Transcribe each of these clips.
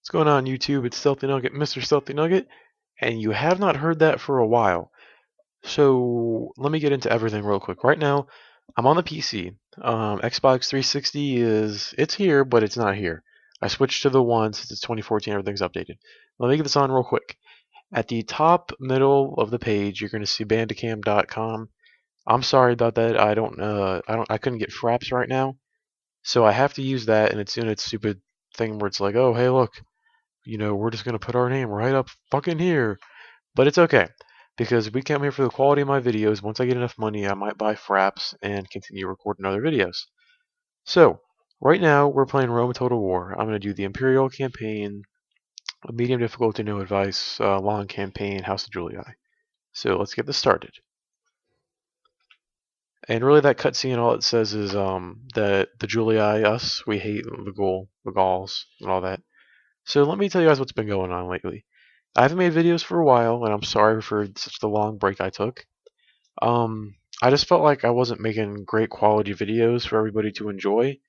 What's going on YouTube? It's Stealthy Nugget, Mr. Stealthy Nugget, and you have not heard that for a while. So let me get into everything real quick. Right now, I'm on the PC. Xbox 360 it's here, but it's not here. I switched to the one since it's 2014. Everything's updated. Let me get this on real quick. At the top middle of the page, you're going to see Bandicam.com. I'm sorry about that. I couldn't get fraps right now, so I have to use that, and it's doing its stupid thing where it's like, oh hey look, we're just gonna put our name right up fucking here. But it's okay because we came here for the quality of my videos. Once I get enough money, I might buy fraps and continue recording other videos. So right now we're playing Rome Total War. I'm gonna do the Imperial campaign, a medium difficulty, no advice, long campaign, House of Julii. So let's get this started. And really, that cutscene, all it says is that the Julii, us, we hate the Gauls, and all that. So let me tell you guys what's been going on lately. I haven't made videos for a while, and I'm sorry for such the long break I took. I just felt like I wasn't making great quality videos for everybody to enjoy,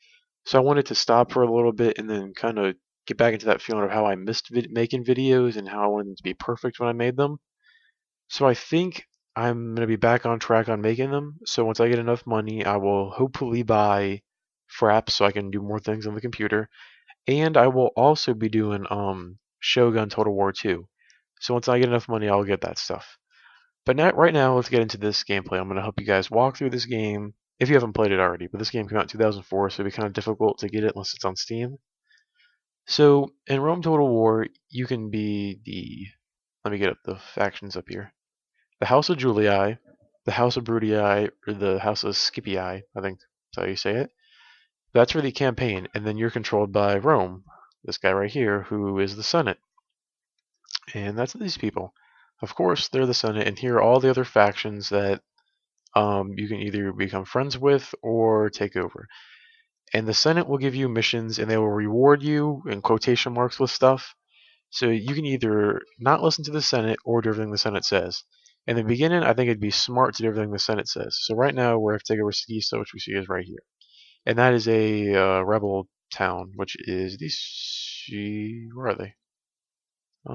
so I wanted to stop for a little bit and then kind of get back into that feeling of how I missed making videos and how I wanted them to be perfect when I made them. So I think I'm going to be back on track on making them. So once I get enough money, I will hopefully buy fraps so I can do more things on the computer. And I will also be doing Shogun Total War 2. So once I get enough money, I'll get that stuff. But right now, let's get into this gameplay. I'm going to help you guys walk through this game if you haven't played it already. But this game came out in 2004, so it'd be kind of difficult to get it unless it's on Steam. So in Rome Total War, you can be the. Let me get up the factions up here. The House of Julii, the House of Brudii, or the House of Scipii, I think that's how you say it. That's for the campaign, and then you're controlled by Rome, this guy right here, who is the Senate. And that's these people. Of course, they're the Senate, and here are all the other factions that you can either become friends with or take over. And the Senate will give you missions, and they will reward you in quotation marks with stuff. So you can either not listen to the Senate or do everything the Senate says. In the beginning, I think it'd be smart to do everything the Senate says. So right now, we're going to take over Sigisa, which we see is right here. And that is a rebel town, which is where are they? I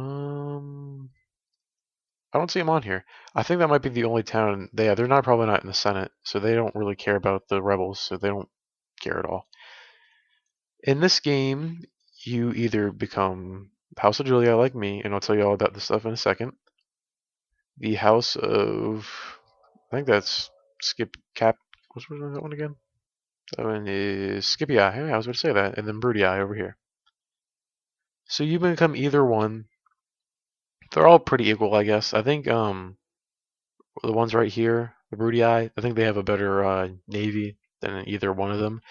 don't see them on here. I think that might be the only town. They're not probably not in the Senate, so they don't really care about the rebels, so they don't care at all. In this game, you either become House of Julia like me, and I'll tell you all about this stuff in a second. The House of, I think that's what's that one again? That one is Scipii. Yeah, I was going to say that, and then Brudii over here. So you become either one. They're all pretty equal, I guess. I think the ones right here, the Brudii, I think they have a better navy than either one of them.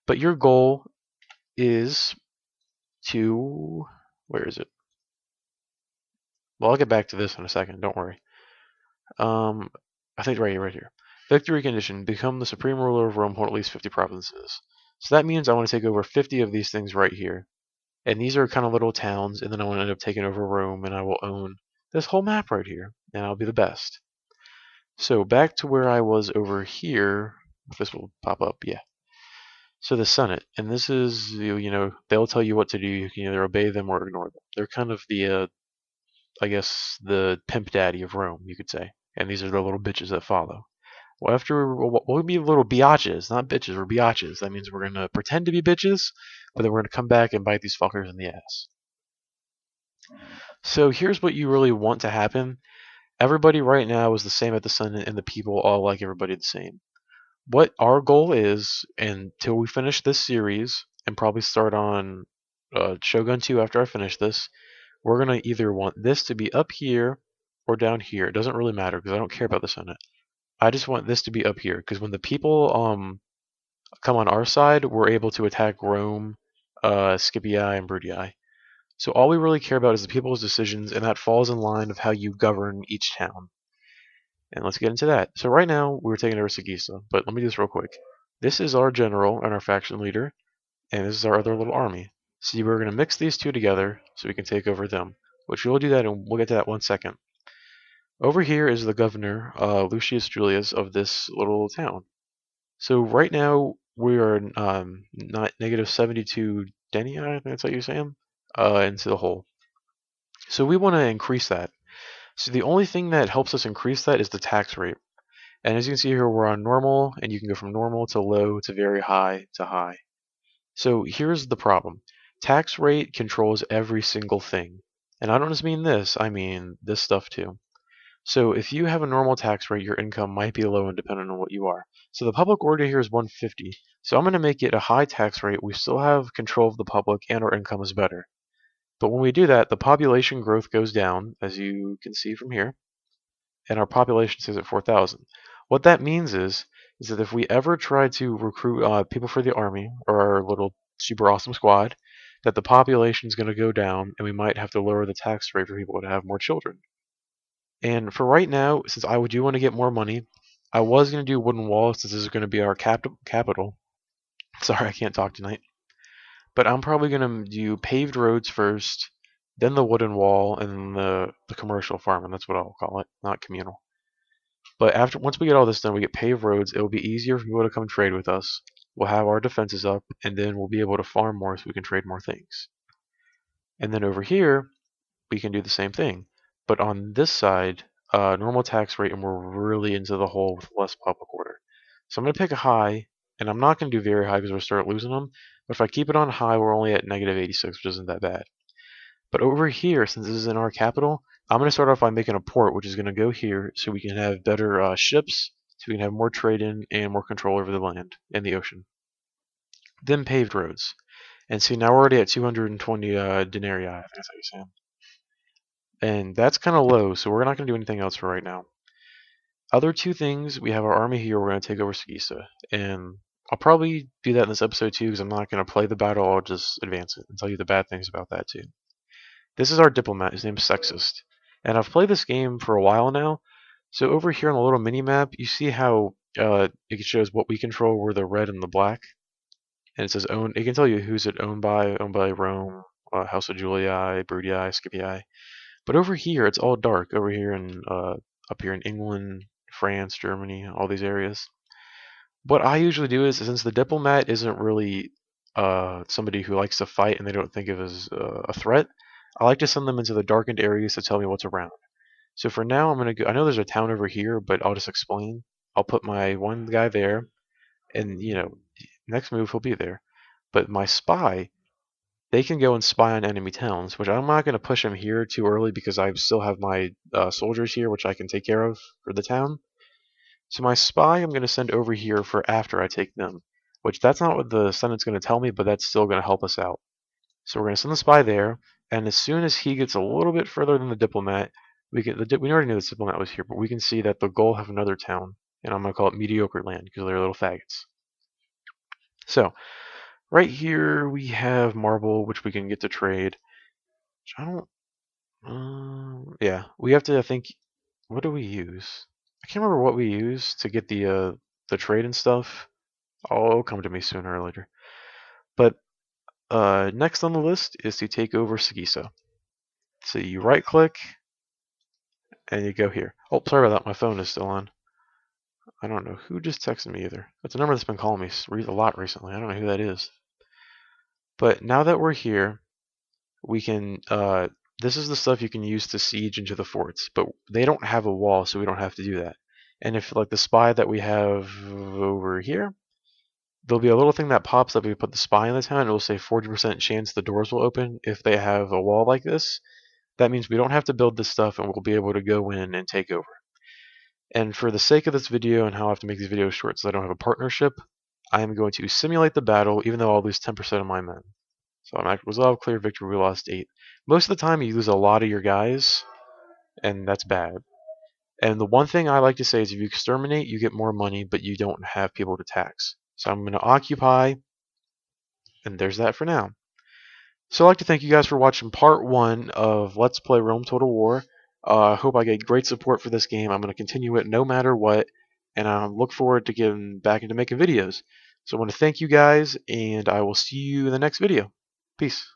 But your goal is to, where is it? Well, I'll get back to this in a second. Don't worry. I think right here. Victory condition: become the supreme ruler of Rome. Hold at least 50 provinces. So that means I want to take over 50 of these things right here. And these are kind of little towns, and then I want to end up taking over Rome, and I will own this whole map right here, and I'll be the best. So back to where I was over here. If this will pop up, yeah. So the Senate, and this is, they'll tell you what to do. You can either obey them or ignore them. They're kind of the, I guess, the pimp daddy of Rome, you could say. And these are the little bitches that follow. Well, we'll be little biatches, not bitches. We're biatches. That means we're gonna pretend to be bitches, but then we're gonna come back and bite these fuckers in the ass. So here's what you really want to happen. Everybody right now is the same at the Senate, and the people all like everybody the same. What our goal is, until we finish this series, and probably start on Shogun 2 after I finish this, we're going to either want this to be up here or down here. It doesn't really matter because I don't care about the Senate. I just want this to be up here because when the people come on our side, we're able to attack Rome, Scipii, and Brudii. So all we really care about is the people's decisions, and that falls in line of how you govern each town. And let's get into that. So right now, we're taking over Sigisa, but let me do this real quick. This is our general and our faction leader, and this is our other little army. See, we're going to mix these two together so we can take over them, which we'll do that, and we'll get to that 1 second. Over here is the governor, Lucius Julius, of this little town. So right now, we are not negative 72 Deni, I think that's how you say them. into the hole. So we want to increase that. So the only thing that helps us increase that is the tax rate. And as you can see here, we're on normal, and you can go from normal to low to very high to high. So here's the problem. Tax rate controls every single thing. And I don't just mean this, I mean this stuff too. So if you have a normal tax rate, your income might be low and dependent on what you are. So the public order here is 150. So I'm going to make it a high tax rate. We still have control of the public and our income is better. But when we do that, the population growth goes down, as you can see from here, and our population stays at 4,000. What that means is that if we ever try to recruit people for the army or our little super awesome squad, that the population is going to go down, and we might have to lower the tax rate for people to have more children. And for right now, since I do want to get more money, I was going to do wooden walls since this is going to be our capital. Sorry, I can't talk tonight. But I'm probably going to do paved roads first, then the wooden wall, and then the commercial farm, and that's what I'll call it, not communal. But once we get all this done, we get paved roads. It will be easier for people to come trade with us. We'll have our defenses up, and then we'll be able to farm more so we can trade more things. And then over here, we can do the same thing. But on this side, normal tax rate, and we're really into the hole with less public order. So I'm going to pick a high, and I'm not going to do very high because we'll start losing them. But if I keep it on high, we're only at negative 86, which isn't that bad. But over here, since this is in our capital, I'm going to start off by making a port, which is going to go here so we can have better ships, so we can have more trade in and more control over the land and the ocean. Then paved roads. And see, now we're already at 220 denarii, I think that's how you say them. And that's kind of low, so we're not going to do anything else for right now. Other two things, we have our army here, we're going to take over Sagisa. And I'll probably do that in this episode too, because I'm not going to play the battle, I'll just advance it and tell you the bad things about that too. This is our diplomat, his name's Sexist. And I've played this game for a while now, so over here on the little mini-map, you see how it shows what we control, we're the red and the black. And it says own, it can tell you who's it owned by Rome, House of Julii, Brudii, Scipii. But over here, it's all dark. Over here and up here in England, France, Germany, all these areas. What I usually do is, since the diplomat isn't really somebody who likes to fight and they don't think of as a threat, I like to send them into the darkened areas to tell me what's around. So for now, I'm gonna go. I know there's a town over here, but I'll just explain. I'll put my one guy there, and next move he'll be there. But my spy, they can go and spy on enemy towns, which I'm not going to push them here too early because I still have my soldiers here, which I can take care of for the town. So my spy I'm going to send over here for after I take them, which that's not what the Senate's going to tell me, but that's still going to help us out. So we're going to send the spy there, and as soon as he gets a little bit further than the diplomat, we already knew the diplomat was here, but we can see that the goal have another town, and I'm going to call it mediocre land because they're little faggots. So right here we have marble, which we can get to trade. Which I don't. Yeah, we have to. I think. What do we use? I can't remember what we use to get the trade and stuff. Oh, it'll come to me sooner or later. But next on the list is to take over Sagisa. So you right click and you go here. Oh, sorry about that. My phone is still on. I don't know who just texted me either. That's a number that's been calling me a lot recently. I don't know who that is. But now that we're here, we can. This is the stuff you can use to siege into the forts, but they don't have a wall, so we don't have to do that. And if like the spy that we have over here, there'll be a little thing that pops up if we put the spy in the town. It will say 40% chance the doors will open if they have a wall like this. That means we don't have to build this stuff, and we'll be able to go in and take over. And for the sake of this video and how I have to make these videos short so I don't have a partnership, I am going to simulate the battle, even though I'll lose 10% of my men. So I'm at resolve, clear, victory, we lost 8. Most of the time you lose a lot of your guys, and that's bad. And the one thing I like to say is if you exterminate, you get more money, but you don't have people to tax. So I'm going to occupy, and there's that for now. So I'd like to thank you guys for watching part 1 of Let's Play Rome Total War. I hope I get great support for this game. I'm going to continue it no matter what, and I look forward to getting back into making videos. So I want to thank you guys, and I will see you in the next video. Peace.